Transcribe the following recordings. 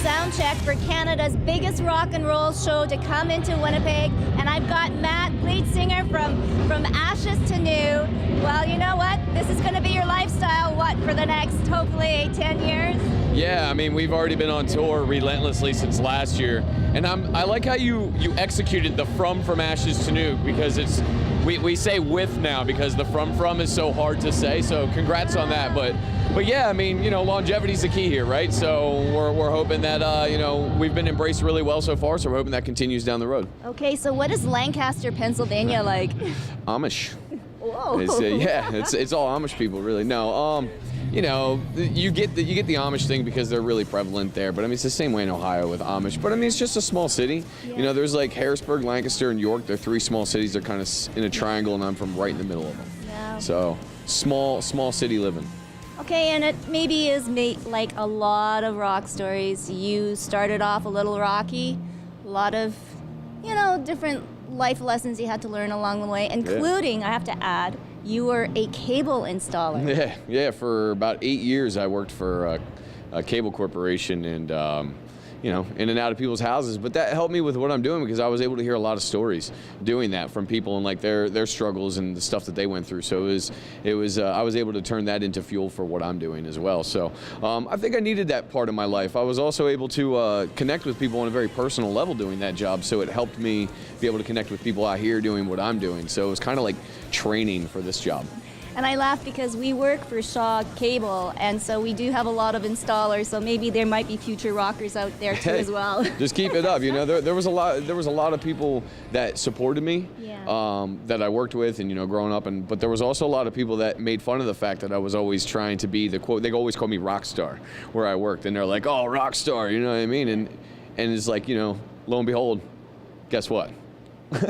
sound check for Canada's biggest rock and roll show to come into Winnipeg, and I've got Matt, lead singer from Ashes to New. Well, you know what? This is going to be your lifestyle, for the next, hopefully, 10 years? Yeah, I mean, we've already been on tour relentlessly since last year, and I like how you executed the from Ashes to New, because we say with now because the from is so hard to say, so congrats on that. But yeah, I mean, longevity's the key here, right? So we're hoping that, we've been embraced really well so far, so we're hoping that continues down the road. Okay, so what is Lancaster, Pennsylvania like? Amish. Whoa. It's all Amish people, really. No, you get the Amish thing because they're really prevalent there, but I mean, it's the same way in Ohio with Amish, but I mean, it's just a small city. Yeah. There's like Harrisburg, Lancaster, and York. They're three small cities. They're kind of in a triangle, and I'm from right in the middle of them. Yeah. So, small city living. Okay, and it maybe is like a lot of rock stories. You started off a little rocky, a lot of, different life lessons you had to learn along the way, including, I have to add, you were a cable installer. Yeah. For about 8 years, I worked for a cable corporation, and in and out of people's houses. But that helped me with what I'm doing, because I was able to hear a lot of stories doing that from people and like their struggles and the stuff that they went through. So it was I was able to turn that into fuel for what I'm doing as well. So I think I needed that part of my life. I was also able to connect with people on a very personal level doing that job. So it helped me be able to connect with people out here doing what I'm doing. So it was kind of like training for this job. And I laugh because we work for Shaw Cable, and so we do have a lot of installers, so maybe there might be future rockers out there too as well. Just keep it up. There was a lot of people that supported me, that I worked with, and growing up, but there was also a lot of people that made fun of the fact that I was always trying to be the quote. They always call me rock star where I worked, and they're like, "Oh, rock star," you know what I mean? And it's like, lo and behold, guess what?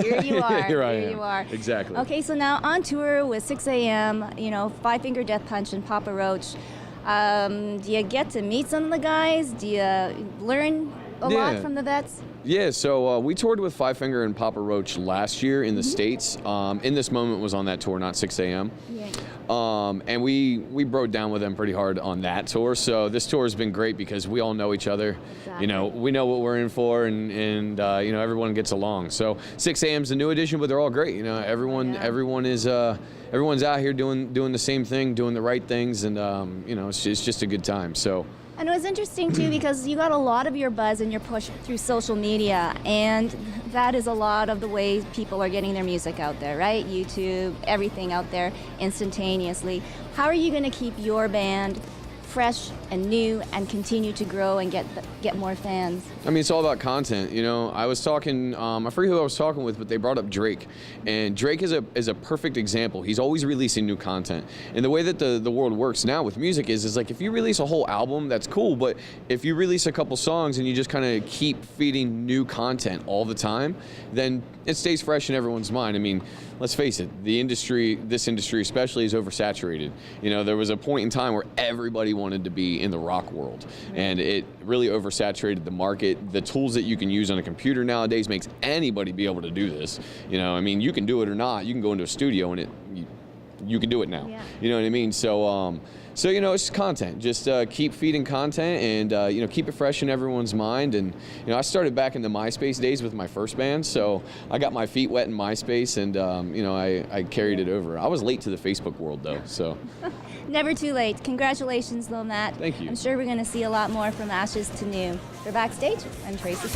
Here you are. Here I am. am. You are. Exactly. Okay, so now on tour with 6 a.m., Five Finger Death Punch and Papa Roach. Do you get to meet some of the guys? Do you learn a lot from the vets? Yeah, so we toured with Five Finger and Papa Roach last year in the States. In This Moment was on that tour, not 6 a.m. Yeah. And we broke down with them pretty hard on that tour. So this tour has been great because we all know each other. Exactly. We know what we're in for, and everyone gets along. So 6 a.m. is a new addition, but they're all great. Everyone is everyone's out here doing the same thing, doing the right things, and it's just a good time. So. And it was interesting too because you got a lot of your buzz and your push through social media, and that is a lot of the way people are getting their music out there, right? YouTube, everything out there instantaneously. How are you going to keep your band fresh and new and continue to grow and get more fans? I mean, it's all about content. I was talking, I forget who I was talking with, but they brought up Drake, and Drake is a perfect example. He's always releasing new content, and the way that the world works now with music is like if you release a whole album, that's this but if you release a couple songs and you just kind of keep feeding new content all the time, then it stays fresh in everyone's mind. I mean, let's face it, this industry especially, is oversaturated. There was a point in time where everybody wanted to be in the rock world, and it really oversaturated the market. The tools that you can use on a computer nowadays makes anybody be able to do this. I mean, you can do it or not. You can go into a studio and you can do it now. Yeah. You know what I mean? So it's content. Just keep feeding content, and keep it fresh in everyone's mind. And I started back in the MySpace days with my first band, so I got my feet wet in MySpace, and I carried it over. I was late to the Facebook world though, so. Never too late. Congratulations, though, Matt. Thank you. I'm sure we're going to see a lot more from Ashes to New. For Backstage, I'm Tracy.